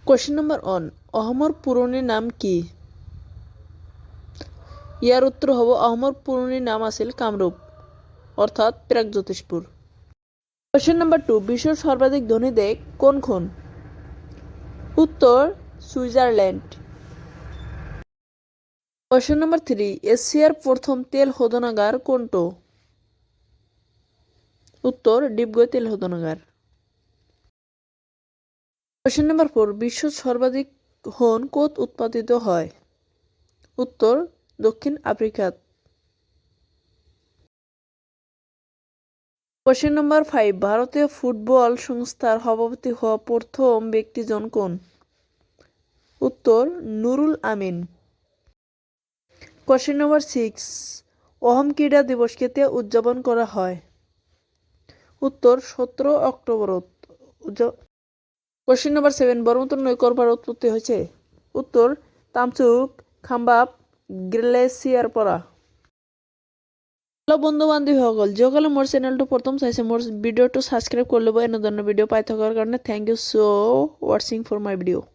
Question number 1, অহমর পুরনো নাম কি? ইয়ার উত্তর হব অহমর পুরনো নাম আছিল কামরূপ অর্থাৎ প্রাগজ্যোতিষপুর। কোয়েশ্চেন নাম্বার 2, বিশ্বের সর্বাধিক ধনী দেশ কোনখন? উত্তর সুইজারল্যান্ড। কোয়েশ্চেন নাম্বার 3, এশিয়ার প্রথম তেল শোধনাগার কোনটো? উত্তর ডিগবই তেল শোধনাগার। কোয়েশ্চেন নাম্বার 4, বিশ্বের সর্বাধিক হন কোত উৎপাদিত হয়? উত্তর দক্ষিণ আফ্রিকাত। কোয়েশ্চেন নাম্বার 5, ভারতীয় ফুটবল সংস্থার সভাপতি হওয়া প্রথম ব্যক্তিজন কোন? উত্তর নুরুল আমিন। কোয়েশ্চেন নাম্বার 6, অহম ক্রীড়া দিবস কেতে উদযাপন করা হয়? উত্তর 17 অক্টোবরত। কোয়েশ্চেন নাম্বার 7, ব্রহ্মপুত্র নদী করবার উৎপত্তি হয়েছে? উত্তর তামচুক খাম্বাব গ্লেচিয়ার পৰা। হ্যালো বন্ধু বান্ধবী সকল, যিসকলে মোৰ চেনেলটো প্ৰথম চাইছে মোৰ ভিডিঅ'টো ছাবস্ক্ৰাইব কৰি ল'ব। এনেধৰণৰ ভিডিঅ' পাই থকাৰ কাৰণে থেংক ইউ ছ' ৱাচিং ফৰ মাই ভিডিঅ'।